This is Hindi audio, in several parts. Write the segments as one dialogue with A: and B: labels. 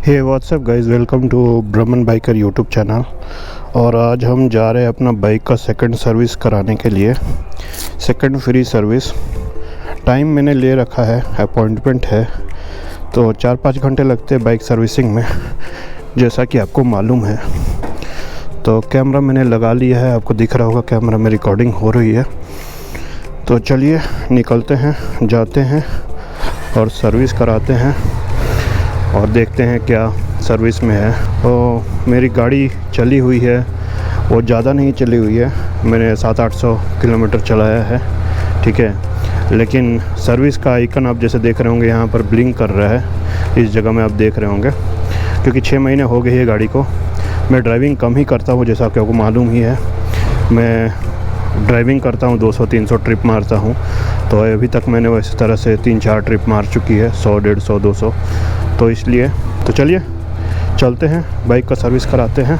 A: Hey what's up guys, welcome to Brahman biker YouTube channel. और आज हम जा रहे हैं अपना बाइक का सेकंड सर्विस कराने के लिए, सेकंड फ्री सर्विस। टाइम मैंने ले रखा है, अपॉइंटमेंट है, तो 4-5 घंटे लगते हैं बाइक सर्विसिंग में, जैसा कि आपको मालूम है। तो कैमरा मैंने लगा लिया है, आपको दिख रहा होगा कैमरा में रिकॉर्डिंग हो रही है। तो चलिए निकलते हैं, जाते हैं और सर्विस कराते हैं और देखते हैं क्या सर्विस में है। तो मेरी गाड़ी चली हुई है, वो ज़्यादा नहीं चली हुई है, मैंने 700-800 किलोमीटर चलाया है, ठीक है। लेकिन सर्विस का आइकन आप जैसे देख रहे होंगे यहाँ पर ब्लिंक कर रहा है, इस जगह में आप देख रहे होंगे, क्योंकि 6 महीने हो गए है गाड़ी को। मैं ड्राइविंग कम ही करता हूँ, जैसा कि आपको मालूम ही है। मैं ड्राइविंग करता हूँ, 200-300 ट्रिप मारता हूँ। तो अभी तक मैंने वैसे तरह से 3-4 ट्रिप मार चुकी है, 100-150-200। तो इसलिए तो चलिए चलते हैं, बाइक का सर्विस कराते हैं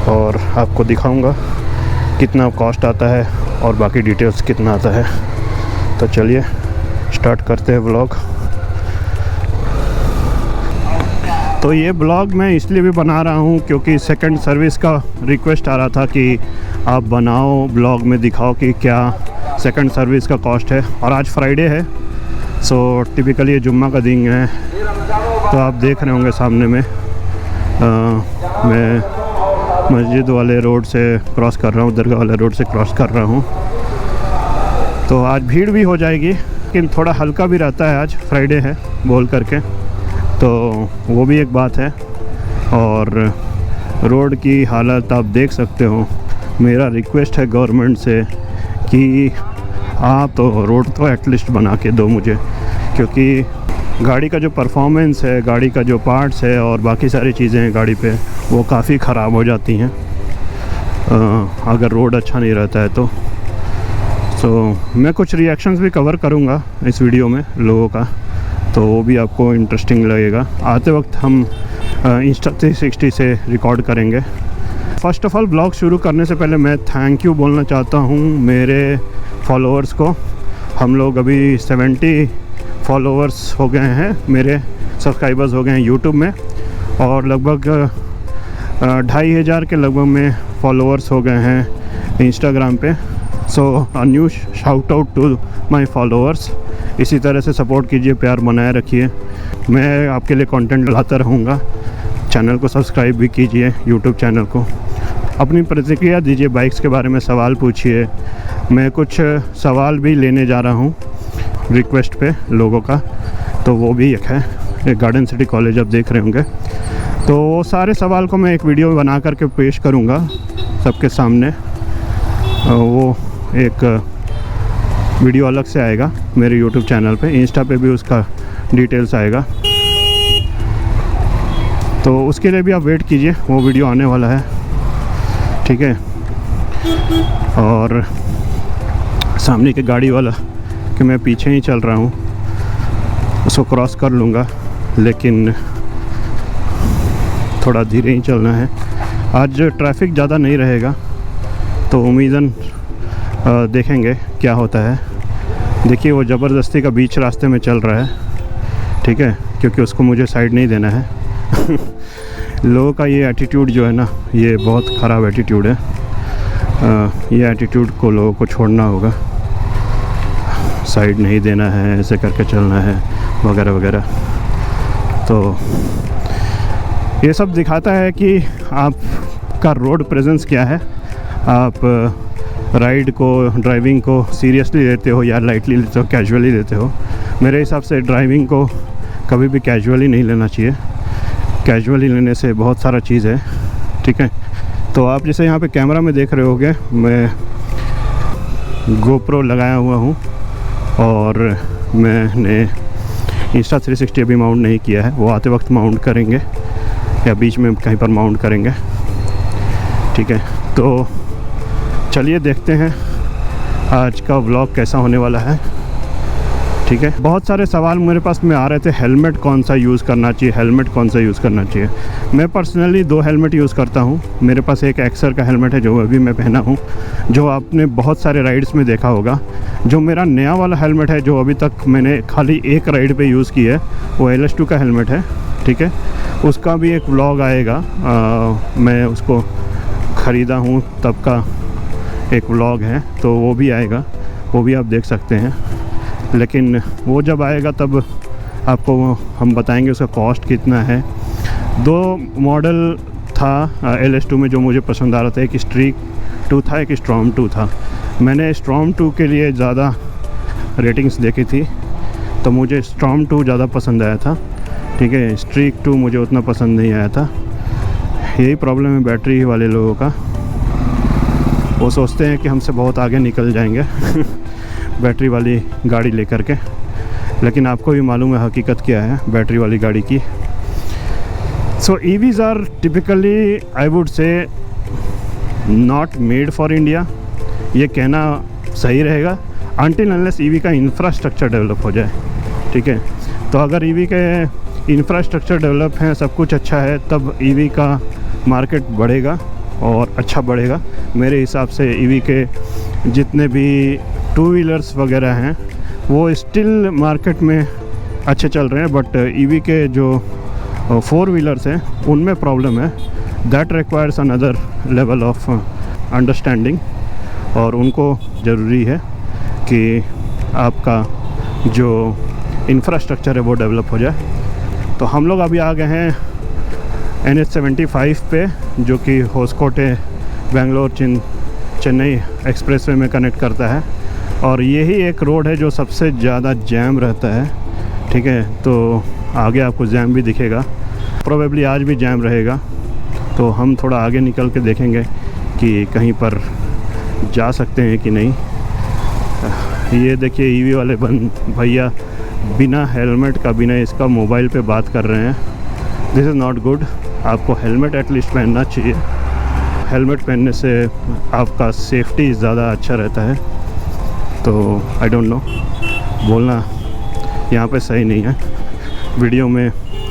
A: और आपको दिखाऊंगा कितना कॉस्ट आता है और बाकी डिटेल्स कितना आता है। तो चलिए स्टार्ट करते हैं व्लॉग। तो ये ब्लॉग मैं इसलिए भी बना रहा हूँ क्योंकि सेकंड सर्विस का रिक्वेस्ट आ रहा था कि आप बनाओ ब्लॉग में, दिखाओ कि क्या सेकंड सर्विस का कॉस्ट है। और आज फ्राइडे है, सो टिपिकली ये जुम्मा का दिन है। तो आप देख रहे होंगे सामने में मैं मस्जिद वाले रोड से क्रॉस कर रहा हूँ, दरगाह वाले रोड से क्रॉस कर रहा हूँ। तो आज भीड़ भी हो जाएगी, लेकिन थोड़ा हल्का भी रहता है, आज फ्राइडे है बोल करके, तो वो भी एक बात है। और रोड की हालत आप देख सकते हो। मेरा रिक्वेस्ट है गवर्नमेंट से कि आप तो रोड तो एटलीस्ट बना के दो मुझे, क्योंकि गाड़ी का जो परफॉर्मेंस है, गाड़ी का जो पार्ट्स है और बाकी सारी चीज़ें हैं गाड़ी पे, वो काफ़ी ख़राब हो जाती हैं अगर रोड अच्छा नहीं रहता है तो। मैं कुछ रिएक्शंस भी कवर करूँगा इस वीडियो में लोगों का, तो वो भी आपको इंटरेस्टिंग लगेगा। आते वक्त हम Insta360 से रिकॉर्ड करेंगे। फ़र्स्ट ऑफ़ ऑल ब्लॉग शुरू करने से पहले मैं थैंक यू बोलना चाहता हूँ मेरे फॉलोअर्स को। हम लोग अभी 70 फॉलोअर्स हो गए हैं, मेरे सब्सक्राइबर्स हो गए हैं यूट्यूब में, और लगभग 2500 के लगभग में फॉलोअर्स हो गए हैं इंस्टाग्राम पे। So a new shout out to my followers. इसी तरह से सपोर्ट कीजिए, प्यार बनाए रखिए। मैं आपके लिए कंटेंट लाता रहूँगा। चैनल को सब्सक्राइब भी कीजिए, यूट्यूब चैनल को। अपनी प्रतिक्रिया दीजिए, बाइक्स के बारे में सवाल पूछिए। मैं कुछ सवाल भी लेने जा रहा हूँ रिक्वेस्ट पे लोगों का, तो वो भी एक है, एक गार्डन सिटी कॉलेज आप देख रहे होंगे। तो वो सारे सवाल को मैं एक वीडियो बना करके पेश करूँगा सबके सामने। वो एक वीडियो अलग से आएगा मेरे यूट्यूब चैनल पे, इंस्टा पे भी उसका डिटेल्स आएगा। तो उसके लिए भी आप वेट कीजिए, वो वीडियो आने वाला है, ठीक है। और सामने के गाड़ी वाला कि मैं पीछे ही चल रहा हूँ, उसको क्रॉस कर लूँगा, लेकिन थोड़ा धीरे ही चलना है। आज ट्रैफिक ज़्यादा नहीं रहेगा, तो उम्मीदन देखेंगे क्या होता है। देखिए वो ज़बरदस्ती का बीच रास्ते में चल रहा है, ठीक है, क्योंकि उसको मुझे साइड नहीं देना है। लोगों का ये एटीट्यूड जो है ना, ये बहुत ख़राब एटीट्यूड है। ये एटीट्यूड को लोगों को छोड़ना होगा। साइड नहीं देना है, ऐसे करके चलना है, वगैरह वगैरह। तो ये सब दिखाता है कि आपका रोड प्रेजेंस क्या है। आप राइड को, ड्राइविंग को सीरियसली लेते हो या लाइटली लेते हो, कैजुअली लेते हो। मेरे हिसाब से ड्राइविंग को कभी भी कैजुअली नहीं लेना चाहिए। कैजुअली लेने से बहुत सारा चीज़ है, ठीक है। तो आप जैसे यहाँ पे कैमरा में देख रहे होगे, मैं GoPro लगाया हुआ हूँ और मैंने Insta360 अभी माउंट नहीं किया है, वो आते वक्त माउंट करेंगे या बीच में कहीं पर माउंट करेंगे, ठीक है। तो चलिए देखते हैं आज का व्लॉग कैसा होने वाला है, ठीक है। बहुत सारे सवाल मेरे पास में आ रहे थे, हेलमेट कौन सा यूज़ करना चाहिए, हेलमेट कौन सा यूज़ करना चाहिए। मैं पर्सनली 2 हेलमेट यूज़ करता हूँ। मेरे पास एक एक्सर का हेलमेट है जो अभी मैं पहना हूँ, जो आपने बहुत सारे राइड्स में देखा होगा। जो मेरा नया वाला हेलमेट है, जो अभी तक मैंने खाली एक राइड पे यूज़ की है, वो LS2 का हेलमेट है, ठीक है। उसका भी एक व्लॉग आएगा। मैं उसको ख़रीदा हूँ तब का एक व्लॉग है, तो वो भी आएगा, वो भी आप देख सकते हैं। लेकिन वो जब आएगा तब आपको हम बताएंगे उसका कॉस्ट कितना है। 2 मॉडल था LS2 में जो मुझे पसंद आ रहा था, एक स्ट्रीक 2 था, एक स्ट्रॉम 2 था। मैंने स्ट्रॉम 2 के लिए ज़्यादा रेटिंग्स देखी थी, तो मुझे स्ट्रॉम 2 ज़्यादा पसंद आया था। ठीक है, स्ट्रीक 2 मुझे उतना पसंद नहीं आया था। यही प्रॉब्लम है बैटरी वाले लोगों का, वो सोचते हैं कि हमसे बहुत आगे निकल जाएंगे बैटरी वाली गाड़ी लेकर के, लेकिन आपको भी मालूम है हकीकत क्या है बैटरी वाली गाड़ी की। So EVs are typically I would say not made for India, ये कहना सही रहेगा, अनटिल अनलेस EV का इंफ्रास्ट्रक्चर डेवलप हो जाए। ठीक है, तो अगर EV के इंफ्रास्ट्रक्चर डेवलप हैं, सब कुछ अच्छा है, तब EV का मार्केट बढ़ेगा और अच्छा बढ़ेगा। मेरे हिसाब से EV के जितने भी 2 व्हीलर्स वगैरह हैं वो स्टिल मार्केट में अच्छे चल रहे हैं, बट EV के जो 4 व्हीलर्स हैं उनमें प्रॉब्लम है। That requires another level of understanding, और उनको ज़रूरी है कि आपका जो इंफ्रास्ट्रक्चर है वो डेवलप हो जाए। तो हम लोग अभी आ गए हैं NH75 पे, जो कि होसकोटे बेंगलोर चेन्नई एक्सप्रेसवे में कनेक्ट करता है, और यही एक रोड है जो सबसे ज़्यादा जैम रहता है। ठीक है, तो आगे आपको जैम भी दिखेगा, प्रोबेबली आज भी जैम रहेगा। तो हम थोड़ा आगे निकल के देखेंगे कि कहीं पर जा सकते हैं कि नहीं। ये देखिए EV वाले भैया बिना हेलमेट का, बिना इसका मोबाइल पे बात कर रहे हैं। This is not good. आपको हेलमेट एटलीस्ट पहनना चाहिए, हेलमेट पहनने से आपका सेफ्टी ज़्यादा अच्छा रहता है। तो आई डोंट नो, बोलना यहाँ पे सही नहीं है। वीडियो में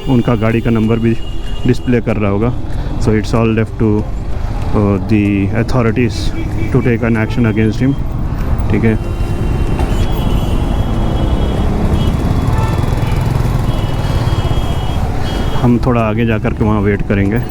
A: उनका गाड़ी का नंबर भी डिस्प्ले कर रहा होगा। So it's all left to the authorities to take an action against him. ठीक है, हम थोड़ा आगे जा कर के वहाँ वेट करेंगे।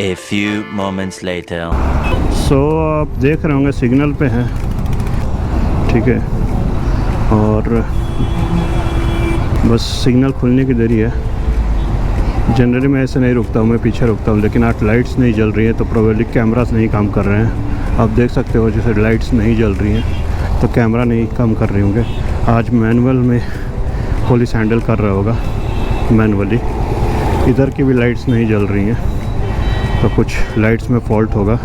B: A few moments later.
A: सो आप देख रहे होंगे सिग्नल पे हैं। ठीक है, और बस सिग्नल खुलने की देरी है। जनरली मैं ऐसे नहीं रुकता हूँ, मैं पीछे रुकता हूँ, लेकिन आज लाइट्स नहीं जल रही हैं, तो प्रोबेबली कैमरास नहीं काम कर रहे हैं। आप देख सकते हो जैसे लाइट्स नहीं जल रही हैं तो कैमरा नहीं काम कर रहे होंगे। आज मैनुअल में पुलिस हैंडल कर रहा होगा मैनुअली। इधर की भी लाइट्स नहीं जल रही हैं, तो कुछ लाइट्स में फॉल्ट होगा।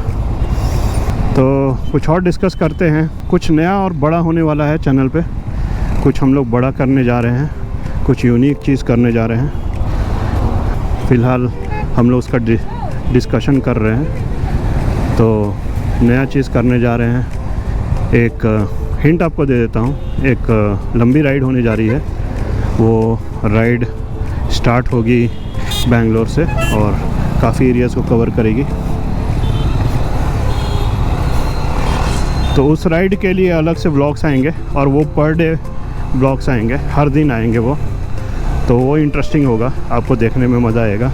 A: तो कुछ और डिस्कस करते हैं। कुछ नया और बड़ा होने वाला है चैनल पे, कुछ हम लोग बड़ा करने जा रहे हैं, कुछ यूनिक चीज़ करने जा रहे हैं। फ़िलहाल हम लोग उसका डिस्कशन कर रहे हैं। तो नया चीज़ करने जा रहे हैं। एक हिंट आपको दे देता हूँ, एक लंबी राइड होने जा रही है। वो राइड स्टार्ट होगी बेंगलोर से और काफ़ी एरियाज़ को कवर करेगी। तो उस राइड के लिए अलग से ब्लॉग्स आएंगे, और वो पर डे ब्लॉग्स आएंगे, हर दिन आएंगे वो। तो वो इंटरेस्टिंग होगा, आपको देखने में मज़ा आएगा।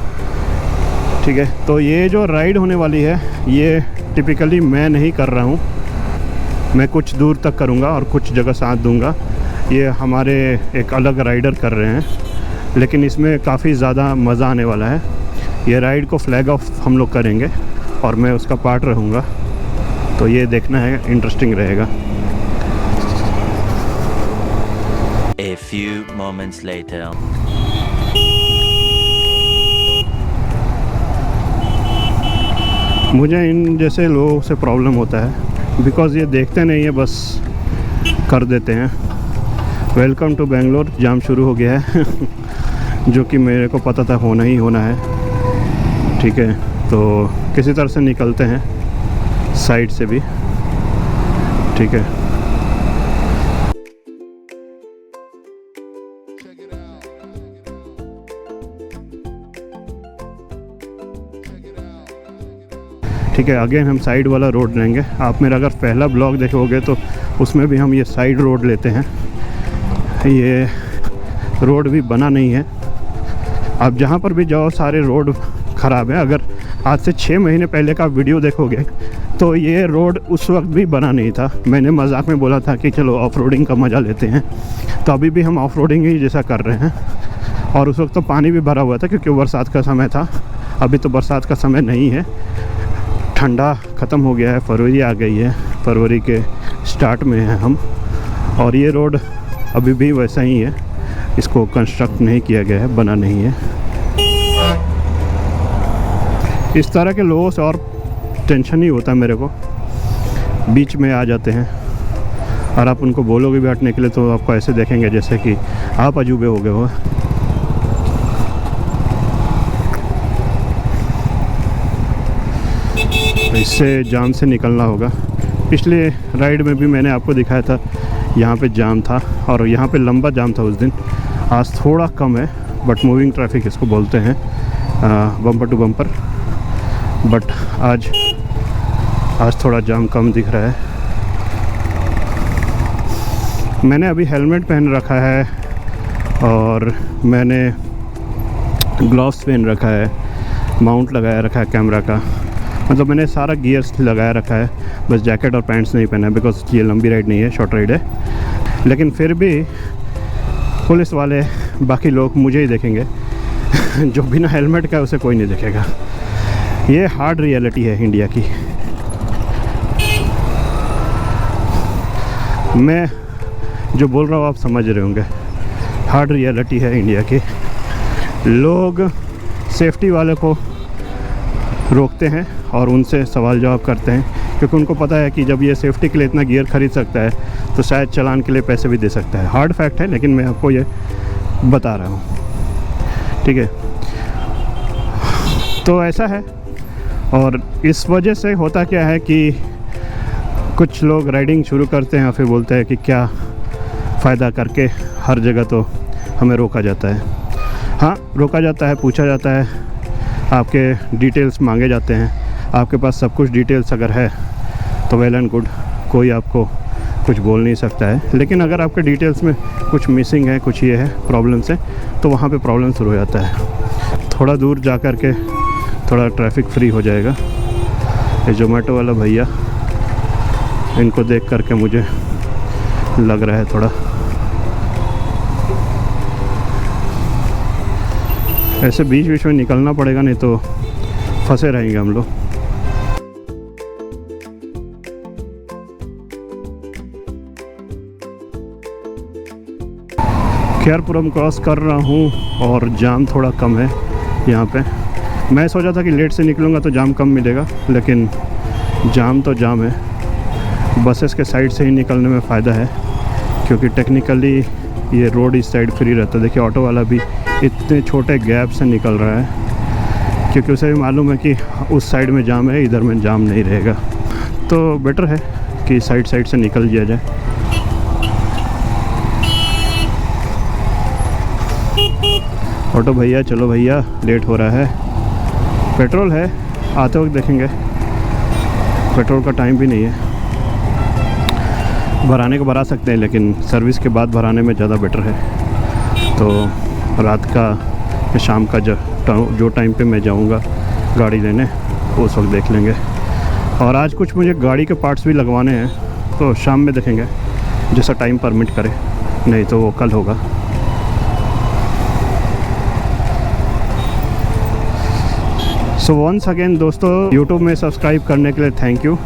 A: ठीक है, तो ये जो राइड होने वाली है ये टिपिकली मैं नहीं कर रहा हूँ, मैं कुछ दूर तक करूँगा और कुछ जगह साथ दूँगा। ये हमारे एक अलग राइडर कर रहे हैं, लेकिन इसमें काफ़ी ज़्यादा मज़ा आने वाला है। ये राइड को फ्लैग ऑफ हम लोग करेंगे और मैं उसका पार्ट रहूँगा, तो ये देखना है, इंटरेस्टिंग रहेगा।
B: A few moments later.
A: मुझे इन जैसे लोगों से प्रॉब्लम होता है, बिकॉज़ ये देखते नहीं है, बस कर देते हैं। वेलकम टू बेंगलोर जाम शुरू हो गया है जो कि मेरे को पता था होना ही होना है। ठीक है, तो किसी तरह से निकलते हैं साइड से भी। ठीक है,
C: Check it out.
A: ठीक है। अगेन हम साइड वाला रोड लेंगे। आप मेरा अगर पहला ब्लॉग देखोगे तो उसमें भी हम ये साइड रोड लेते हैं। ये रोड भी बना नहीं है। आप जहाँ पर भी जाओ सारे रोड ख़राब है। अगर आज से 6 महीने पहले का वीडियो देखोगे तो ये रोड उस वक्त भी बना नहीं था। मैंने मजाक में बोला था कि चलो ऑफ रोडिंग का मज़ा लेते हैं, तो अभी भी हम ऑफ रोडिंग ही जैसा कर रहे हैं। और उस वक्त तो पानी भी भरा हुआ था क्योंकि बरसात का समय था। अभी तो बरसात का समय नहीं है, ठंडा ख़त्म हो गया है, फरवरी आ गई है, फरवरी के स्टार्ट में हैं हम। और ये रोड अभी भी वैसा ही है, इसको कंस्ट्रक्ट नहीं किया गया है, बना नहीं है। इस तरह के लोगों से और टेंशन ही होता है मेरे को, बीच में आ जाते हैं और आप उनको बोलोगे बैठने के लिए तो आपको ऐसे देखेंगे जैसे कि आप अजूबे हो गए हो। इससे जाम से निकलना होगा। पिछले राइड में भी मैंने आपको दिखाया था, यहाँ पे जाम था और यहाँ पे लंबा जाम था उस दिन। आज थोड़ा कम है, बट मूविंग ट्रैफिक इसको बोलते हैं, बम्पर टू बम्पर। बट आज थोड़ा जाम कम दिख रहा है। मैंने अभी हेलमेट पहन रखा है और मैंने ग्लव्स पहन रखा है, माउंट लगाया रखा है कैमरा का, मतलब मैंने सारा गियर्स लगाया रखा है। बस जैकेट और पैंट्स नहीं पहना है बिकॉज ये लंबी राइड नहीं है, शॉर्ट राइड है। लेकिन फिर भी पुलिस वाले बाकी लोग मुझे ही देखेंगे जो बिना हेलमेट का उसे कोई नहीं देखेगा। ये हार्ड रियलिटी है इंडिया की। मैं जो बोल रहा हूँ आप समझ रहे होंगे, हार्ड रियलिटी है इंडिया की। लोग सेफ्टी वाले को रोकते हैं और उनसे सवाल जवाब करते हैं क्योंकि उनको पता है कि जब ये सेफ्टी के लिए इतना गियर खरीद सकता है तो शायद चालान के लिए पैसे भी दे सकता है। हार्ड फैक्ट है, लेकिन मैं आपको ये बता रहा हूँ, ठीक है। तो ऐसा है। और इस वजह से होता क्या है कि कुछ लोग राइडिंग शुरू करते हैं और फिर बोलते हैं कि क्या फ़ायदा करके हर जगह तो हमें रोका जाता है। हाँ, रोका जाता है, पूछा जाता है, आपके डिटेल्स मांगे जाते हैं। आपके पास सब कुछ डिटेल्स अगर है तो वेल एंड गुड, कोई आपको कुछ बोल नहीं सकता है। लेकिन अगर आपके डिटेल्स में कुछ मिसिंग है, कुछ ये है प्रॉब्लम्स है, तो वहाँ पे प्रॉब्लम शुरू हो जाता है। थोड़ा दूर जा कर के थोड़ा ट्रैफिक फ्री हो जाएगा। ये जोमेटो वाला भैया, इनको देख करके मुझे लग रहा है थोड़ा ऐसे बीच बीच में निकलना पड़ेगा, नहीं तो फंसे रहेंगे हम लोग। खैरपुरम क्रॉस कर रहा हूँ और जाम थोड़ा कम है यहाँ पे। मैं सोचा था कि लेट से निकलूँगा तो जाम कम मिलेगा, लेकिन जाम तो जाम है। बसेस के साइड से ही निकलने में फ़ायदा है क्योंकि टेक्निकली ये रोड इस साइड फ्री रहता है। देखिए ऑटो वाला भी इतने छोटे गैप से निकल रहा है क्योंकि उसे भी मालूम है कि उस साइड में जाम है, इधर में जाम नहीं रहेगा। तो बेटर है कि साइड से निकल दिया जाए। ऑटो भैया, चलो भैया, लेट हो रहा है। पेट्रोल है, आते वक्त देखेंगे। पेट्रोल का टाइम भी नहीं है, भराने को भरा सकते हैं लेकिन सर्विस के बाद भराने में ज़्यादा बेटर है। तो रात का या शाम का जो टाइम पे मैं जाऊंगा गाड़ी लेने, उस वक्त देख लेंगे। और आज कुछ मुझे गाड़ी के पार्ट्स भी लगवाने हैं, तो शाम में देखेंगे जैसा टाइम परमिट करे, नहीं तो वो कल होगा। सो वंस अगेन दोस्तों, यूट्यूब में सब्सक्राइब करने के लिए थैंक यू।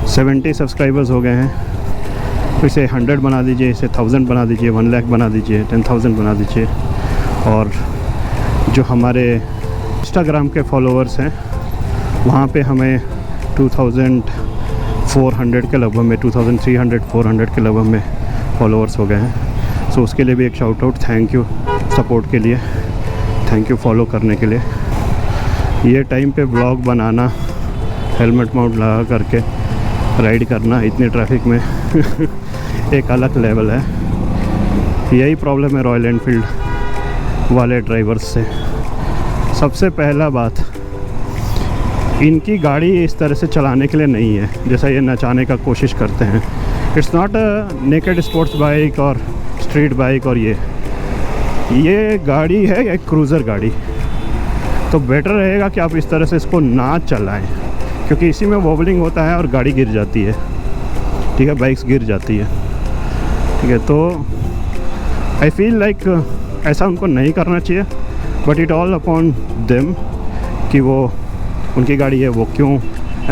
A: 70 सब्सक्राइबर्स हो गए हैं। तो इसे 100 बना दीजिए, इसे 1000 बना दीजिए, 1 लाख बना दीजिए, 10,000 बना दीजिए। और जो हमारे इंस्टाग्राम के फॉलोअर्स हैं वहाँ पे हमें 2400 के लगभग में, 2300-400 के लगभग में फॉलोअर्स हो गए हैं। सो उसके लिए भी एक shout out, thank you support के लिए, थैंक यू फॉलो करने के लिए। ये टाइम पे ब्लॉग बनाना, हेलमेट माउंट लगा करके राइड करना इतने ट्रैफिक में एक अलग लेवल है। यही प्रॉब्लम है रॉयल एनफील्ड वाले ड्राइवर्स से। सबसे पहला बात, इनकी गाड़ी इस तरह से चलाने के लिए नहीं है जैसा ये नचाने का कोशिश करते हैं। It's not a naked sports bike और स्ट्रीट बाइक, और ये गाड़ी है एक क्रूज़र गाड़ी। तो बेटर रहेगा कि आप इस तरह से इसको ना चलाएं, क्योंकि इसी में वॉबलिंग होता है और गाड़ी गिर जाती है, ठीक है, बाइक्स गिर जाती है, ठीक है। तो आई फील लाइक ऐसा उनको नहीं करना चाहिए, but it all upon them कि वो उनकी गाड़ी है, वो क्यों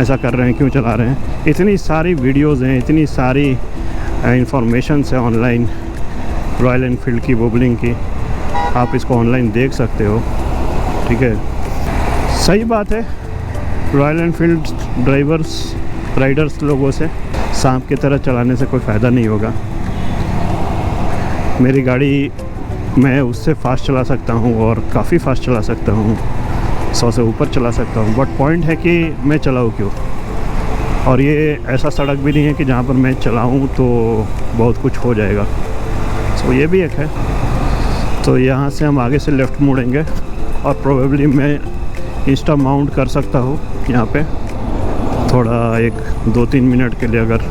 A: ऐसा कर रहे हैं, क्यों चला रहे हैं। इतनी सारी वीडियोज़ हैं, इतनी सारी इंफॉर्मेशंस है ऑनलाइन रॉयल एनफील्ड की वॉबलिंग की, आप इसको ऑनलाइन देख सकते हो, ठीक है। सही बात है, रॉयल एनफील्ड राइडर्स लोगों से सांप की तरह चलाने से कोई फ़ायदा नहीं होगा। मेरी गाड़ी मैं उससे फ़ास्ट चला सकता हूँ और काफ़ी फ़ास्ट चला सकता हूँ, 100 से ऊपर चला सकता हूँ, बट पॉइंट है कि मैं चलाऊँ क्यों। और ये ऐसा सड़क भी नहीं है कि जहाँ पर मैं चलाऊँ तो बहुत कुछ हो जाएगा, सो ये भी एक है। तो यहाँ से हम आगे से लेफ़्ट मुड़ेंगे और प्रोबेबली मैं इंस्टा माउंट कर सकता हूँ यहाँ पे थोड़ा 1-2-3 मिनट के लिए। अगर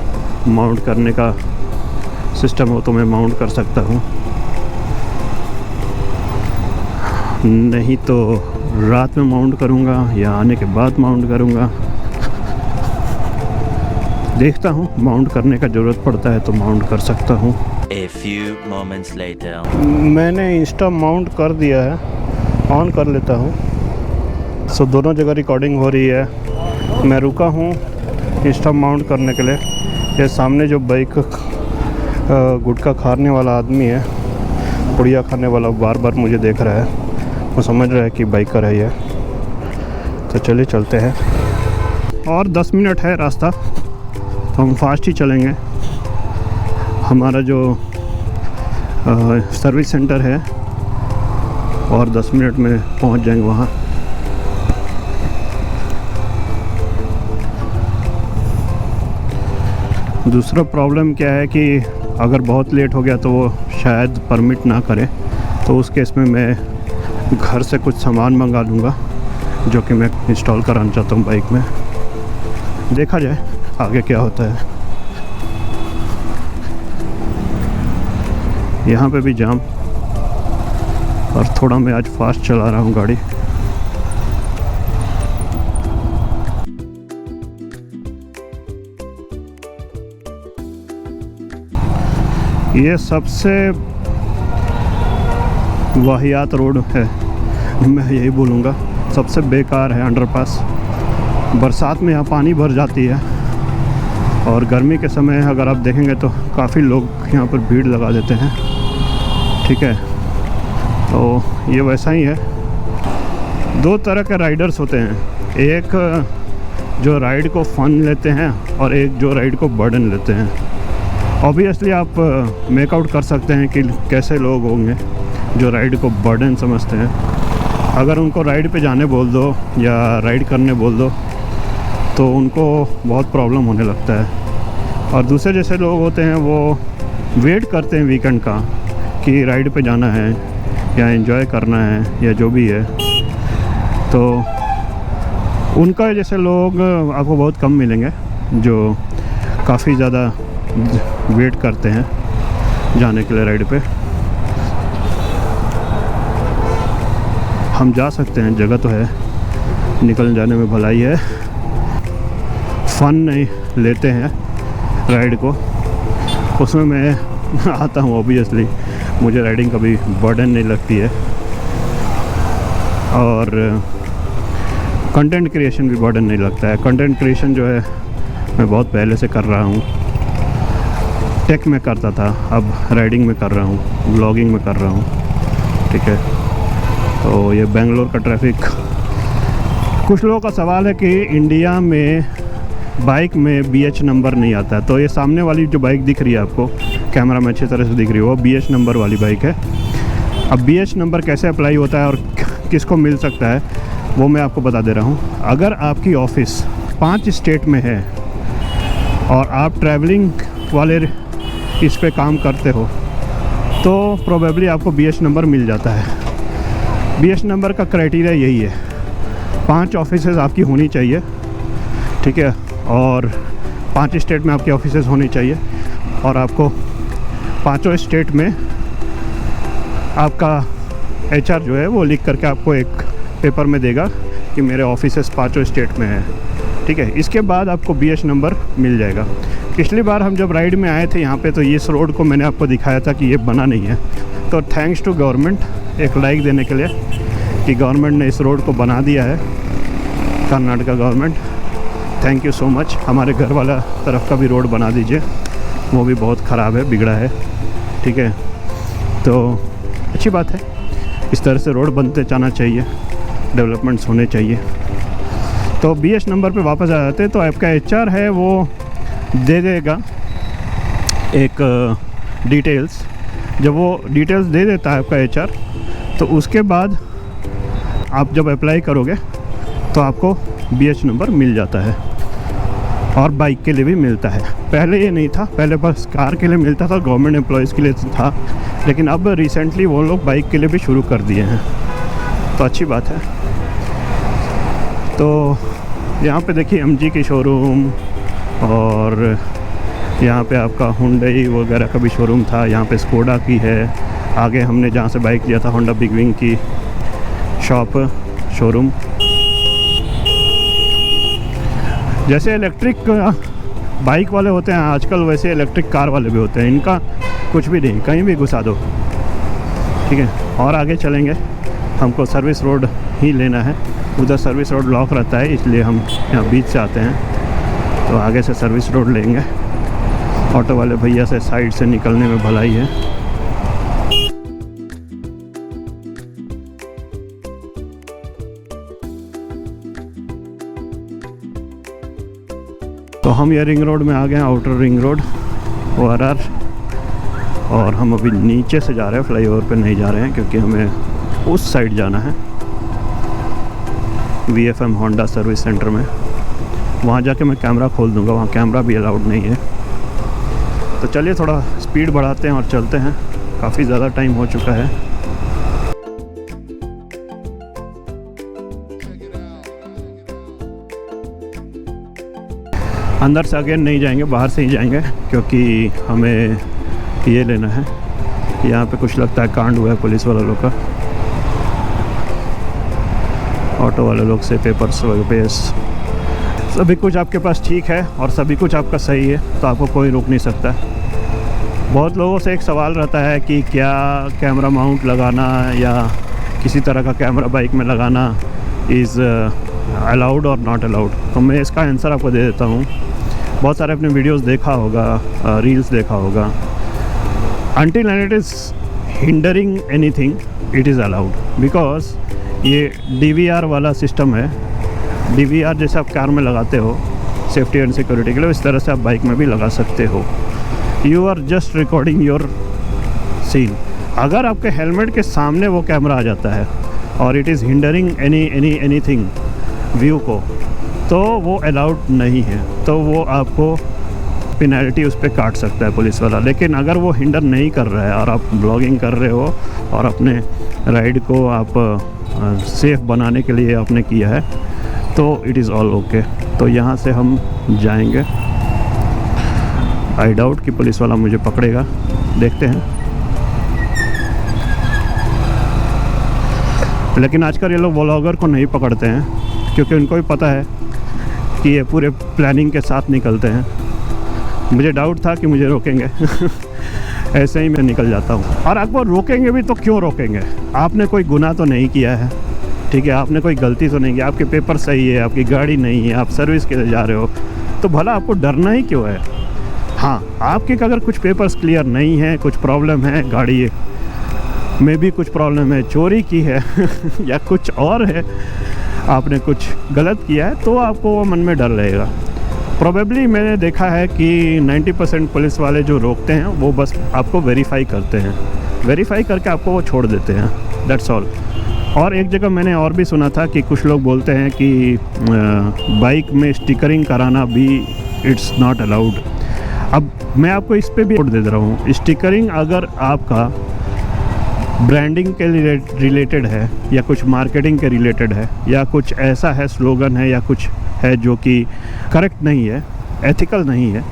A: माउंट करने का सिस्टम हो तो मैं माउंट कर सकता हूँ, नहीं तो रात में माउंट करूँगा या आने के बाद माउंट करूँगा, देखता हूँ। माउंट करने का ज़रूरत पड़ता है तो माउंट कर सकता हूँ।
B: A few moments later.
A: मैंने इंस्टा माउंट कर दिया है, ऑन कर लेता हूँ। सो दोनों जगह रिकॉर्डिंग हो रही है। मैं रुका हूँ इंस्टा माउंट करने के लिए। ये सामने जो बाइक गुटखा खाने वाला आदमी है, पुड़िया खाने वाला, बार बार मुझे देख रहा है, वो समझ रहा है कि बाइकर है ये। तो चलिए चलते हैं, और 10 मिनट है रास्ता, तो हम फास्ट ही चलेंगे। हमारा जो सर्विस सेंटर है और 10 मिनट में पहुंच जाएंगे वहाँ। दूसरा प्रॉब्लम क्या है कि अगर बहुत लेट हो गया तो वो शायद परमिट ना करे, तो उस केस में मैं घर से कुछ सामान मंगा लूँगा जो कि मैं इंस्टॉल कराना चाहता हूँ बाइक में। देखा जाए आगे क्या होता है। यहाँ पे भी जाम, और थोड़ा मैं आज फास्ट चला रहा हूँ गाड़ी। ये सबसे वाहियात रोड है, मैं यही बोलूँगा, सबसे बेकार है अंडरपास। बरसात में यहाँ पानी भर जाती है, और गर्मी के समय अगर आप देखेंगे तो काफ़ी लोग यहाँ पर भीड़ लगा देते हैं, ठीक है। तो ये वैसा ही है। दो तरह के राइडर्स होते हैं, एक जो राइड को फ़न लेते हैं और एक जो राइड को बर्डन लेते हैं। ऑब्वियसली आप मेकआउट कर सकते हैं कि कैसे लोग होंगे जो राइड को बर्डन समझते हैं। अगर उनको राइड पे जाने बोल दो या राइड करने बोल दो तो उनको बहुत प्रॉब्लम होने लगता है। और दूसरे जैसे लोग होते हैं वो वेट करते हैं वीकेंड का कि राइड पे जाना है या एंजॉय करना है या जो भी है। तो उनका जैसे लोग आपको बहुत कम मिलेंगे जो काफ़ी ज़्यादा वेट करते हैं जाने के लिए राइड पे। हम जा सकते हैं, जगह तो है, निकल जाने में भलाई है। फ़न नहीं लेते हैं राइड को, उसमें मैं आता हूँ। ऑब्वियसली मुझे राइडिंग कभी बर्डन नहीं लगती है, और कंटेंट क्रिएशन भी बर्डन नहीं लगता है। कंटेंट क्रिएशन जो है मैं बहुत पहले से कर रहा हूँ। टेक में करता था, अब राइडिंग में कर रहा हूँ, व्लॉगिंग में कर रहा हूँ, ठीक है। तो ये बेंगलोर का ट्रैफिक। कुछ लोगों का सवाल है कि इंडिया में बाइक में BH नंबर नहीं आता है। तो ये सामने वाली जो बाइक दिख रही है आपको, कैमरा में अच्छी तरह से दिख रही है, वो BH नंबर वाली बाइक है। अब BH नंबर कैसे अप्लाई होता है और किसको मिल सकता है वो मैं आपको बता दे रहा हूँ। अगर आपकी ऑफिस 5 स्टेट में है और आप ट्रैवलिंग वाले इस पे काम करते हो तो प्रोबेबली आपको BH नंबर मिल जाता है। BH नंबर का क्राइटेरिया यही है। 5 ऑफिसेज आपकी होनी चाहिए, ठीक है, और 5 स्टेट में आपकी ऑफिसेज होनी चाहिए, और आपको 5 स्टेट में आपका HR जो है वो लिख करके आपको एक पेपर में देगा कि मेरे ऑफिसेज 5 स्टेट में हैं, ठीक है। इसके बाद आपको BH नंबर मिल जाएगा। पिछली बार हम जब राइड में आए थे यहाँ पे, तो इस रोड को मैंने आपको दिखाया था कि ये बना नहीं है, तो थैंक्स टू गवर्नमेंट, एक लाइक देने के लिए कि गवर्नमेंट ने इस रोड को बना दिया है, Karnataka government, thank you so much. हमारे घर वाला तरफ का भी रोड बना दीजिए, वो भी बहुत ख़राब है, बिगड़ा है, ठीक है। तो अच्छी बात है, इस तरह से रोड बनते जाना चाहिए, डेवलपमेंट्स होने चाहिए। तो BH नंबर पे वापस आ जाते हैं, तो आपका HR है वो दे देगा एक डिटेल्स। जब वो डिटेल्स दे देता है आपका HR, तो उसके बाद आप जब अप्लाई करोगे तो आपको BH नंबर मिल जाता है, और बाइक के लिए भी मिलता है। पहले ये नहीं था, पहले बस कार के लिए मिलता था, गवर्नमेंट एम्प्लॉयज़ के लिए था, लेकिन अब रिसेंटली वो लोग बाइक के लिए भी शुरू कर दिए हैं, तो अच्छी बात है। तो यहाँ पे देखिए MG की शोरूम, और यहाँ पे आपका हुंडई वगैरह का भी शोरूम था, यहाँ पे स्कोडा की है। आगे हमने जहाँ से बाइक लिया था होंडा बिग विंग की शॉप, शोरूम। जैसे इलेक्ट्रिक बाइक वाले होते हैं आजकल, वैसे इलेक्ट्रिक कार वाले भी होते हैं, इनका कुछ भी नहीं, कहीं भी घुसा दो, ठीक है। और आगे चलेंगे, हमको सर्विस रोड ही लेना है, उधर सर्विस रोड लॉक रहता है, इसलिए हम यहाँ बीच से आते हैं, तो आगे से सर्विस रोड लेंगे। ऑटो वाले भैया से साइड से निकलने में भलाई है। तो हम ये रिंग रोड में आ गए हैं, आउटर रिंग रोड ORR, और हम अभी नीचे से जा रहे हैं, फ्लाईओवर पे नहीं जा रहे हैं, क्योंकि हमें उस साइड जाना है VFM होंडा सर्विस सेंटर में। वहाँ जाके मैं कैमरा खोल दूँगा, वहाँ कैमरा भी अलाउड नहीं है। तो चलिए थोड़ा स्पीड बढ़ाते हैं और चलते हैं, काफ़ी ज़्यादा टाइम हो चुका है। अंदर से अगेन नहीं जाएंगे, बाहर से ही जाएंगे, क्योंकि हमें ये लेना है। यहाँ पे कुछ लगता है कांड हुआ है पुलिस वाले लोग का, ऑटो वाले लोग से पेपर्स वगैरह, सभी कुछ आपके पास ठीक है और सभी कुछ आपका सही है, तो आपको कोई रोक नहीं सकता। बहुत लोगों से एक सवाल रहता है कि क्या कैमरा माउंट लगाना या किसी तरह का कैमरा बाइक में लगाना इज़ अलाउड और नॉट अलाउड। तो मैं इसका आंसर आपको दे देता हूँ। बहुत सारे अपने वीडियोस देखा होगा, रील्स देखा होगा, until and it is hindering anything it is allowed, because ये DVR वाला सिस्टम है। DVR जैसे आप कार में लगाते हो सेफ्टी एंड सिक्योरिटी के लिए, इस तरह से आप बाइक में भी लगा सकते हो। You are just recording your scene. अगर आपके हेलमेट के सामने वो कैमरा आ जाता है और it is hindering anything view को, तो वो अलाउड नहीं है, तो वो आपको पेनल्टी उस पर काट सकता है पुलिस वाला। लेकिन अगर वो हिंडर नहीं कर रहा है और आप ब्लॉगिंग कर रहे हो और अपने राइड को आप सेफ़ बनाने के लिए आपने किया है, तो इट इज़ ऑल ओके। तो यहाँ से हम जाएंगे। आई डाउट कि पुलिस वाला मुझे पकड़ेगा, देखते हैं। लेकिन आजकल ये लोग व्लॉगर को नहीं पकड़ते हैं, क्योंकि उनको भी पता है कि ये पूरे प्लानिंग के साथ निकलते हैं। मुझे डाउट था कि मुझे रोकेंगे ऐसे ही मैं निकल जाता हूँ। और आपको रोकेंगे भी तो क्यों रोकेंगे? आपने कोई गुनाह तो नहीं किया है, ठीक है, आपने कोई गलती तो नहीं की, आपके पेपर सही है, आपकी गाड़ी नहीं है, आप सर्विस के लिए जा रहे हो, तो भला आपको डरना ही क्यों है? हाँ, आपके अगर कुछ पेपर्स क्लियर नहीं है, कुछ प्रॉब्लम है, गाड़ी में भी कुछ प्रॉब्लम है, चोरी की है या कुछ और है, आपने कुछ गलत किया है, तो आपको वो मन में डर रहेगा। प्रोबेबली मैंने देखा है कि 90% पुलिस वाले जो रोकते हैं वो बस आपको वेरीफाई करते हैं, वेरीफाई करके आपको वो छोड़ देते हैं, दैट्स ऑल। और एक जगह मैंने और भी सुना था कि कुछ लोग बोलते हैं कि बाइक में स्टिकरिंग कराना भी इट्स नॉट अलाउड। अब मैं आपको इस पे भी दे रहा हूँ। स्टिकरिंग अगर आपका ब्रांडिंग के रिलेटेड है या कुछ मार्केटिंग के रिलेटेड है या कुछ ऐसा है स्लोगन है या कुछ है जो कि करेक्ट नहीं है, एथिकल नहीं है,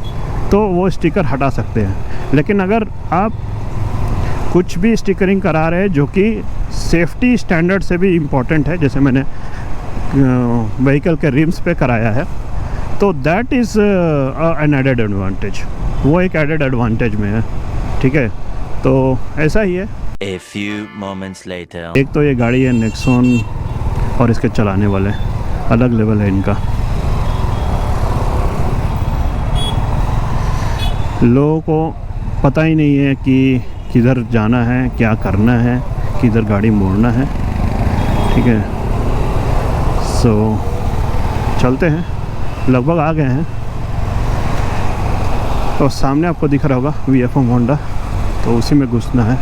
A: तो वो स्टिकर हटा सकते हैं। लेकिन अगर आप कुछ भी स्टिकरिंग करा रहे हैं जो कि सेफ्टी स्टैंडर्ड से भी इम्पोर्टेंट है, जैसे मैंने व्हीकल के रिम्स पे कराया है, तो that is an added advantage, वो एक एडेड एडवांटेज में है। ठीक है, तो ऐसा ही है।
B: A few moments later.
A: एक तो ये गाड़ी है नेक्सॉन और इसके चलाने वाले अलग लेवल है इनका। लोगों को पता ही नहीं है कि किधर जाना है, क्या करना है, किधर गाड़ी मोड़ना है। ठीक है, सो चलते हैं, लगभग आ गए हैं। और सामने आपको दिख रहा होगा VFM होंडा, तो उसी में घुसना है।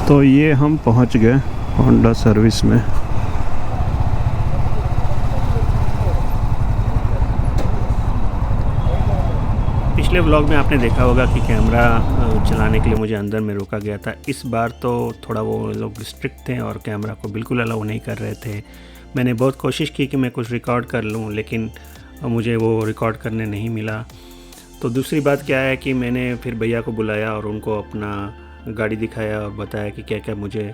A: तो ये हम पहुंच गए होंडा सर्विस में। पिछले व्लॉग में आपने देखा होगा कि कैमरा चलाने के लिए मुझे अंदर में रोका गया था। इस बार तो थोड़ा वो लोग स्ट्रिक्ट थे और कैमरा को बिल्कुल अलाउ नहीं कर रहे थे। मैंने बहुत कोशिश की कि मैं कुछ रिकॉर्ड कर लूँ, लेकिन मुझे वो रिकॉर्ड करने नहीं मिला। तो दूसरी बात क्या है कि मैंने फिर भैया को बुलाया और उनको अपना गाड़ी दिखाया और बताया कि क्या क्या मुझे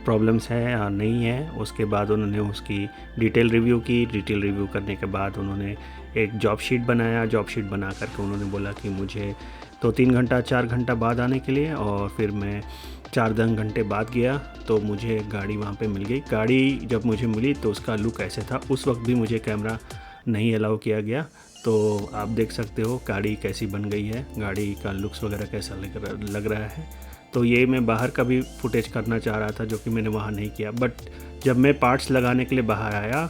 A: प्रॉब्लम्स है या नहीं है। उसके बाद उन्होंने उसकी डिटेल रिव्यू की। डिटेल रिव्यू करने के बाद उन्होंने एक जॉब शीट बनाया। जॉब शीट बना करके उन्होंने बोला कि मुझे तो 3 घंटा 4 घंटा बाद आने के लिए, और फिर मैं 4-10 घंटे बाद गया तो मुझे गाड़ी वहाँ पे मिल गई। गाड़ी जब मुझे मिली तो उसका लुक ऐसे था। उस वक्त भी मुझे कैमरा नहीं अलाउ किया गया। तो आप देख सकते हो गाड़ी कैसी बन गई है, गाड़ी का लुक्स वगैरह कैसा लग रहा है। तो ये मैं बाहर का भी फुटेज करना चाह रहा था जो कि मैंने वहाँ नहीं किया। बट जब मैं पार्ट्स लगाने के लिए बाहर आया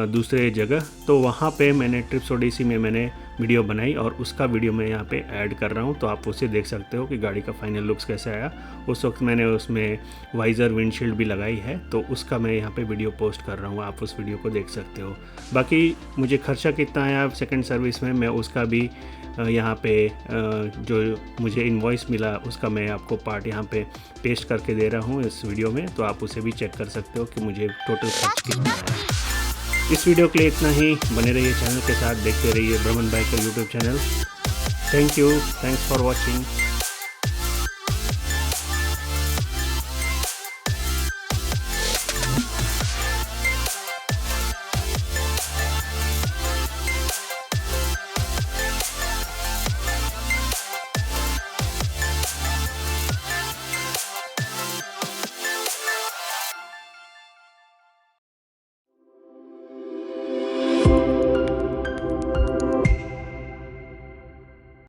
A: दूसरे जगह, तो वहाँ पे मैंने ट्रिप्स ओडिसी में मैंने वीडियो बनाई और उसका वीडियो मैं यहाँ पे ऐड कर रहा हूँ। तो आप उसे देख सकते हो कि गाड़ी का फाइनल लुक्स कैसे आया। उस वक्त मैंने उसमें वाइज़र विंडशील्ड भी लगाई है, तो उसका मैं यहाँ पे वीडियो पोस्ट कर रहा हूँ, आप उस वीडियो को देख सकते हो। बाकी मुझे खर्चा कितना आया सेकंड सर्विस में, मैं उसका भी यहाँ पे जो मुझे इनवॉइस मिला उसका मैं आपको पार्ट यहाँ पे पेस्ट करके दे रहा हूँ इस वीडियो में। तो आप उसे भी चेक कर सकते हो कि मुझे टोटल खर्च कितना आया। इस वीडियो के लिए इतना ही। बने रहिए चैनल के साथ, देखते रहिए भ्रमण biker YouTube channel. Thank you, thanks for watching.